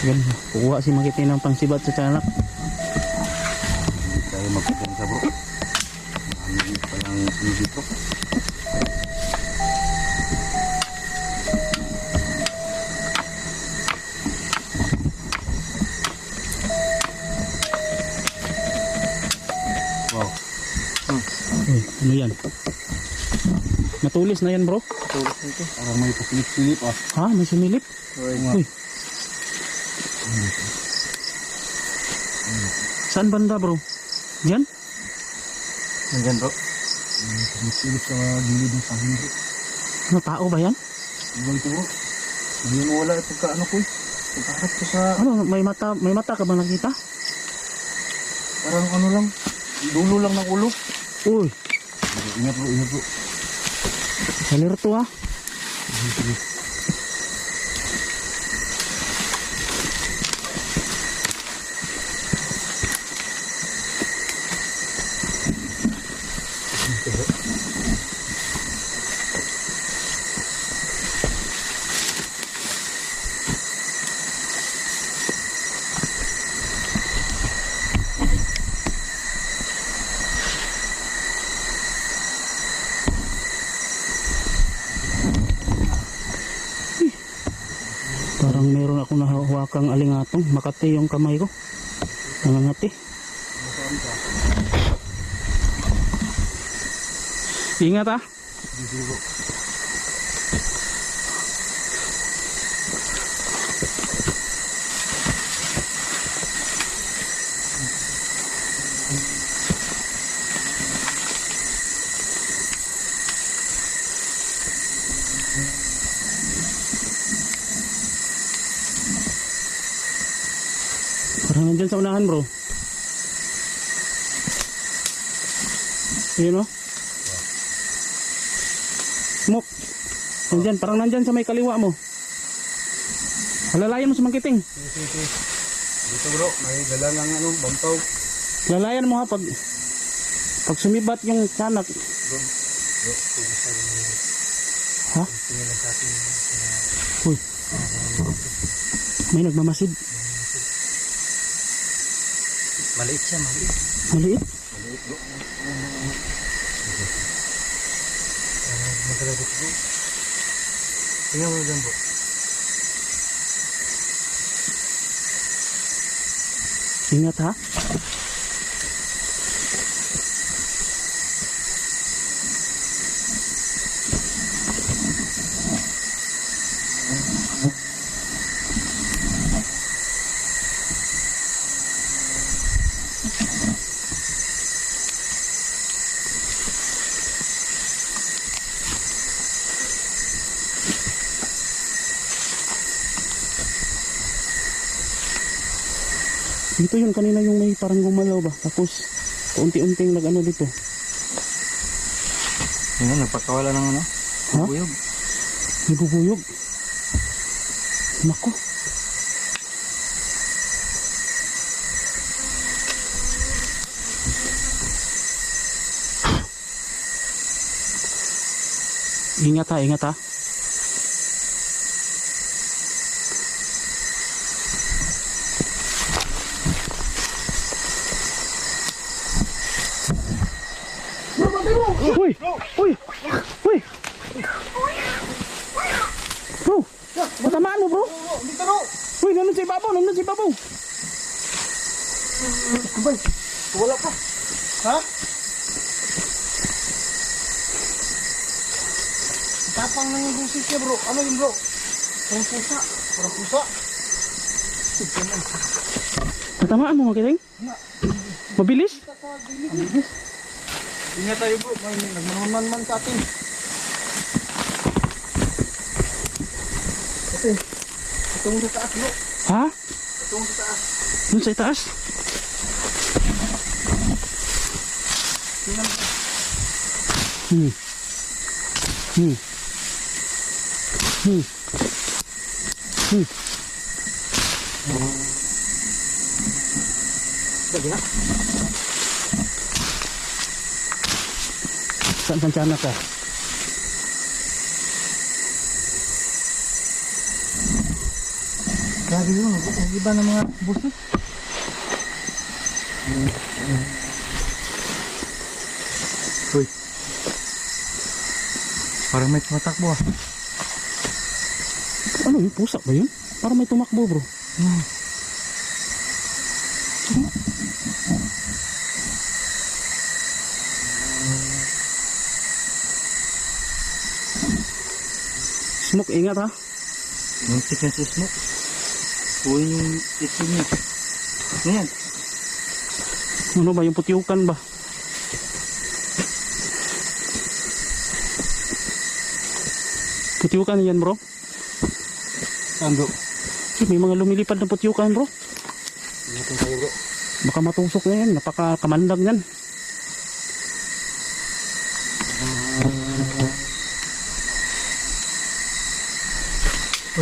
Yan, kukuha si Makiti ng pangsibat sa tiyanak. Tayo magpapinsa bro. Marami palang ano dito. Wow. Ano yan? Matulis na yan bro. Tulad nito. Parang may pasilip-silip ah. Ha? May sumilip? Uy. Saan banda bro? Diyan? Nandyan bro. Pasilip sa gilid ng sangin bro. Ano, tao ba yan? Iba ito bro. Hindi mo wala pagka ano ko eh. Pagkaharap ko sa Ano, may mata ka ba nakita? parang ano lang. Dulo lang ng ulo. Uy, Ingat bro, ingat bro. alerto ha. Parang meron akong nahawakang alingatong. Makati yung kamay ko. Nangangati. Ingat ha. Parang nandyan sa unahan bro. Yun o. Smoke. Nandyan, parang nandyan sa may kaliwa mo. Halalayan mo sa Mangkiting. Dito bro, may dala ng ano, bampaw. Lalayan mo ha pag sumibat yung tiyanak. Ha? Uy. May nagmamasid. Maliit siya, maliit. Maliit. Maliit bro. Magkala dito bro. Tingnan mo dyan bro. Ingat ha. Dito yun kanina yung may parang gumalaw ba. Tapos unti-unting nag-ano dito. Yan, nagpakawala ng ano? Ha? Bubuyog. May bubuyog. Nako. Ingat ha, ingat ha. Uy! Uy! Uy! Bro! Matamaan mo bro! Dito bro! Uy! Nandun sa ibabaw! Nandun sa ibabaw! Kubay! Wala pa! Ha? Tapang na yung busis niya bro. Ano yun bro? Parang pusa. Parang pusa. Matamaan mo Makiting? Mabilis? Mabilis. Ingat tayo bro. May nagmanman sa atin. Ito eh. Itong sa taas bro. Ha? Itong sa taas. Doon sa itaas? Tingnan mo. Hmm. Hmm. Hmm. Hmm. Sige na. Saan tiyanak ka? Grabe yun, nag-iba ng mga busit. Uy. Parang may tumatakbo ah. Ano yun? Pusa ba yun? Parang may tumakbo bro. Smoke, ingat ha. Muntik yan si Smoke. Uy yung itlog niya. Ano yan? Ano ba yung putyukan ba? Putyukan yan bro. Saan bro? May mga lumilipad na putyukan bro. Natin tayo bro. Baka matusok na yan. Napaka-kamandag yan.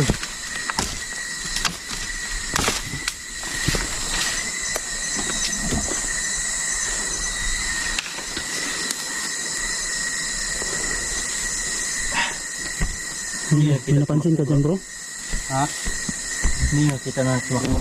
Uy. May napansin ka dyan bro? Ha? Hindi nga kita na sumakbo.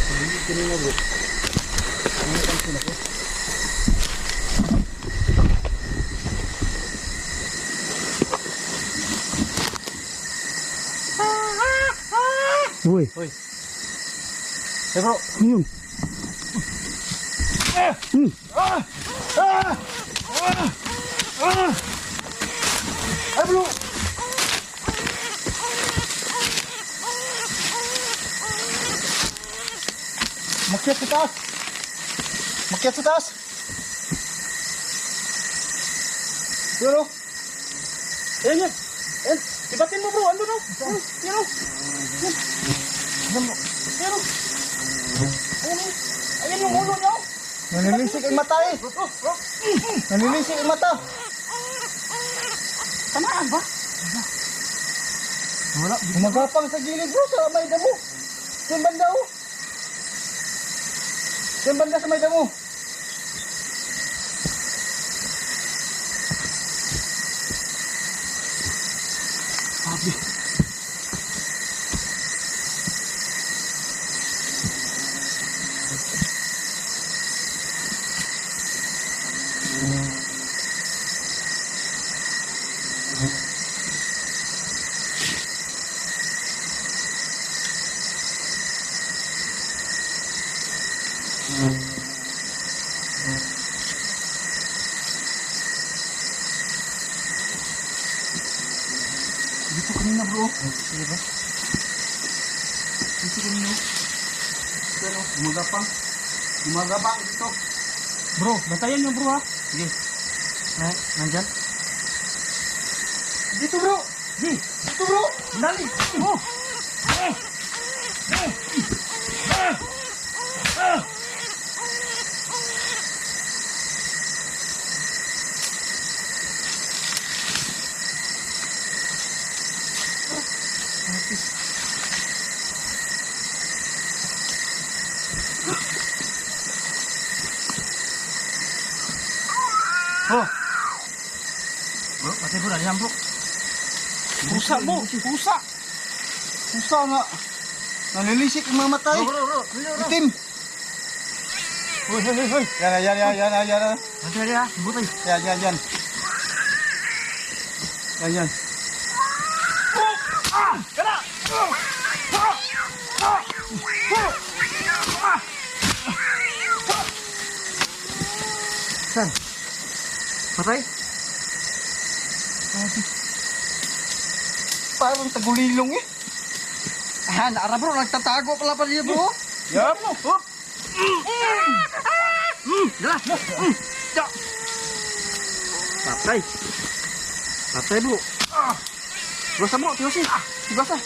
Hindi kanina bro. Ano pansin ako? Uy, Uy. Eh bro. ano yun? Ay bro. Makyat sa taas. Makyat sa taas. Bro. Ayan yan. Ayan. Ibatin mo bro. Ando no. Yan o. Yan o. Ayan yung ulo niya. Nanilisik ang mata eh. Nanilisik ang mata. Tamaan ba? Wala. Gumagapang sa gilid bro sa may damo. Sa banda oh. Sa banda sa may damo. Sabi. Dito kanina bro. Sige ba? Dito kanina. Pero gumagapang. Gumagapang dito. Bro, bantayan niyo bro ha. Sige. Nandyan? Dito bro! Di! Dito bro! Dali! Oh! Oh! Bro, pati bro, dali lang bro. Pusa mo. Pusa. Pusa nga. Nalilisik ang mga matay. Bro. Itim. Hoy. Yan. Bantayan niya. Butay. Yan. Yan. Saan? Patay? Parang tagulilong eh. Ah, naara bro, nagtatago pala pa niya bro. Yup. Hop. Dala. Patay. Patay bro. Basa mo, tiyosin. Basa.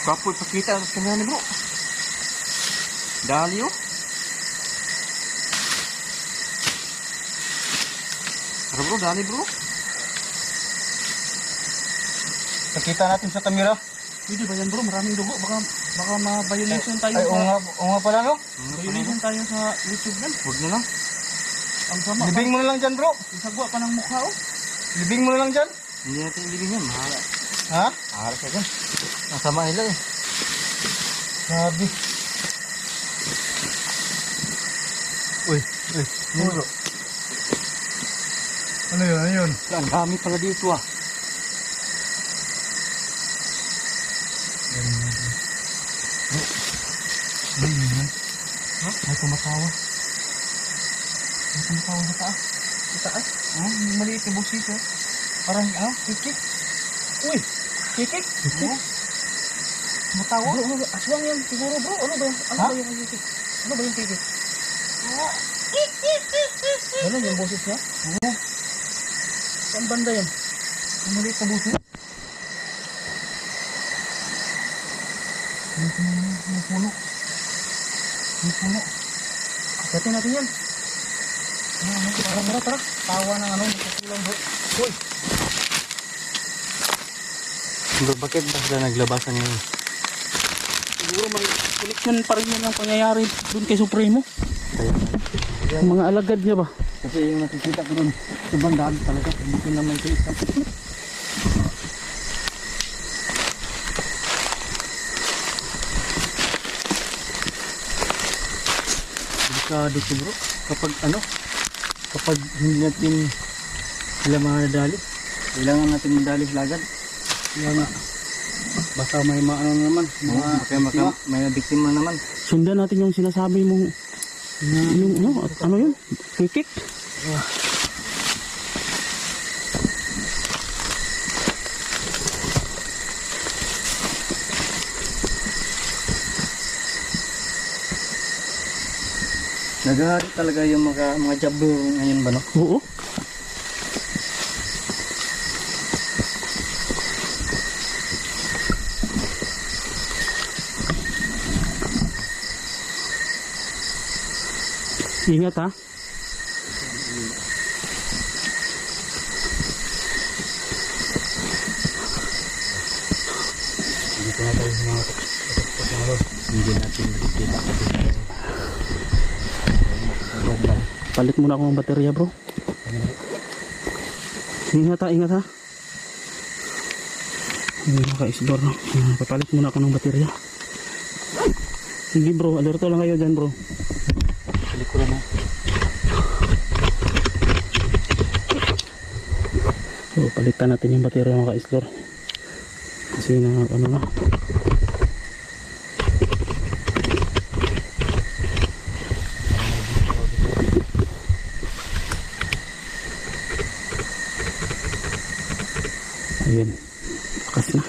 Kapoy pakita sa kanya ni bro. Dali oh. Tara bro, dali bro. Nakita natin sa kamera. Pwede ba yan bro? Maraming dugo. Baka ma-violation tayo Ay, oo nga pala no. Violation tayo sa YouTube yan. Huwag na lang. Ang sama. Libing mo na lang dyan bro. Ang sagwa pa ng mukha oh. Libing mo na lang dyan. Hindi natin ibigin yan. Mahala. Ha? Mahala siya dyan. Nasama nila eh. Sabi. Uy. Muro. Ano yun? Ano yun? Ang dami pala dito ah. May tumatawa. May tumatawa sa taas. Sa taas? Yung maliit na busis eh. Parang, kikik. Uy, kikik? Oo. Tumatawa? Bro, aswang yan siguro bro. Ano ba yung kikik? Ano ba yung kikik? Ano yung boses niya? Oo. Saan banda yan? Yung maliit na busis? May puno. May puno. Dating natin yan. Tara. Tawa ng kukulang bro. Uy! Bro, bakit ba sila naglabasan ngayon? Siguro may connection pa rin yun ang pangyayari dun kay Supremo. Kaya Ang mga alagad niya ba? kasi yung nakikita ko dun, sobrang dami talaga. Hindi naman sa isa. Delikado ito bro. Kapag hindi natin sila nadali, kailangan natin madali sila agad. Kaya nga, baka may maano naman, may biktima naman. Sundan natin yung sinasabi mong yung, ano yun? Kikik? Naghahari talaga yung mga jabber ngayon ba no? Oo. Ingat ha. Dito na tayo sa mga hindi natin makikita kasi Palit muna ako ng baterya bro. Ingat ha. Ingat naka-isdor. Papalit muna ako ng baterya. Sige bro, alerto lang kayo dyan bro. palikuran mo. So, palitan natin yung baterya mga ka-isdor. Kasi na ano na. Ayan, lakas na.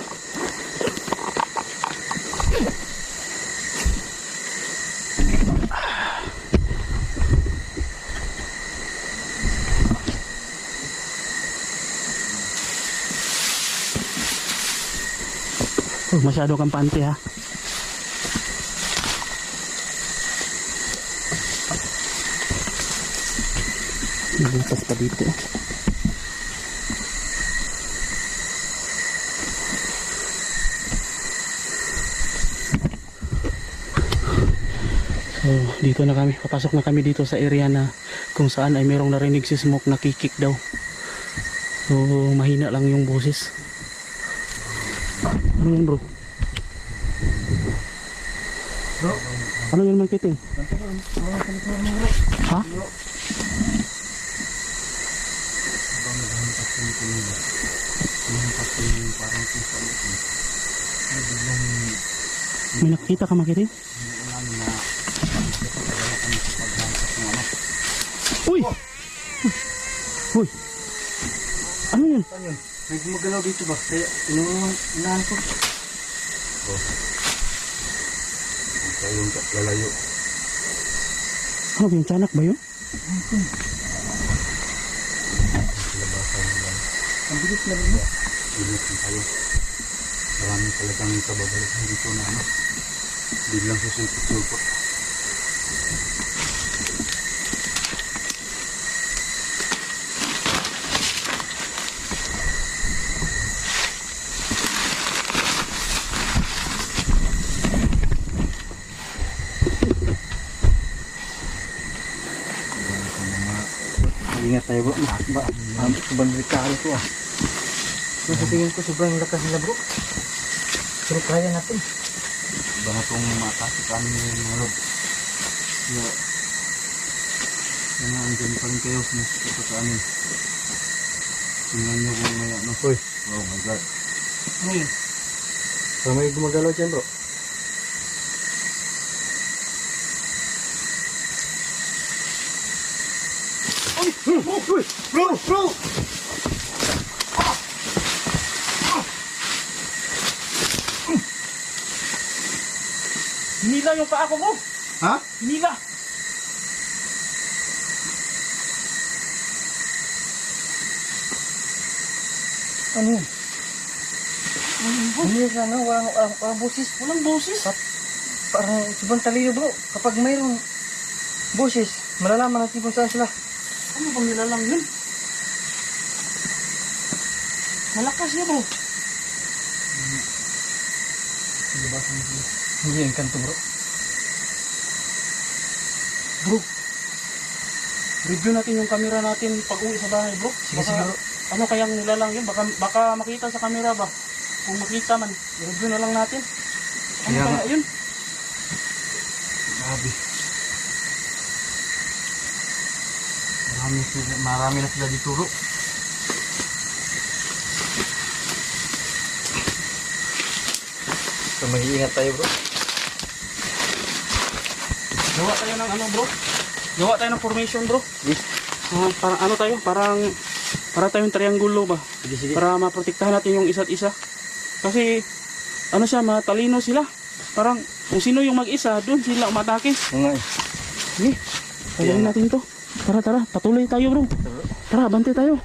Oh, masyado kampante ha. Nabutas pa dito. So, dito na kami. Papasok na kami dito sa area na kung saan ay merong narinig si Smoke na kikik daw. So, mahina lang yung boses. Ano yun bro? Bro? Ano yun may kiting? Ha? May nakita ka makiting? Uy! Uy! Ano yun? May gumagalaw dito ba? Kaya inuunahan ko. Huwag kayong lalayo. Ano ba yung tiyanak ba yun? Ang bilis na rin. Bilis na tayo. Marami talagang kababalasan dito na ano. Biglang susulpot-sulpot. Ingat Ingat tayo bro. Sobrang delikado to ah. Sa tingin ko sobrang lakas nila bro. Pero kaya natin. Iba na itong matake sa amin yung mga lord. Kaya, sana andyan pa rin kayo ito sa amin. Tingnan nyo kung may ano. Uy. Oh my god. Ano yun? Parang may gumagalaw dyan bro. Uy! Bro! Bro! Hinila yung paa ko, bro. Ha? Hinila. Ano yun? Hindi ka ano, walang boses. Walang boses. Parang sobrang talino bro. Kapag mayroong boses, malalaman natin kung saan sila. Ano bang nilalang yun? Malakas niya, bro. Hindi yan kanto bro. Bro, review natin yung camera natin pag uwi sa bahay, bro. Sige, siguro. Ano kayang nilalang yun? Baka makita sa camera ba? Kung makita man, review na lang natin. Ano Kaya kaya nga. yun? Grabe. Marami na sila dito bro. So mag-iingat tayo bro. Gawa tayo ng ano, bro? Gawa tayo ng formation, bro. Sige. Parang ano tayo? Para tayong triangulo ba? Sige, sige. Para maprotektahan natin yung isa't isa. Kasi ano siya, matalino sila. Parang kung sino yung mag-isa, doon sila umatake. Oo nga eh. Sige, tagayin natin to. Tara, patuloy tayo, bro. Tara, bante tayo.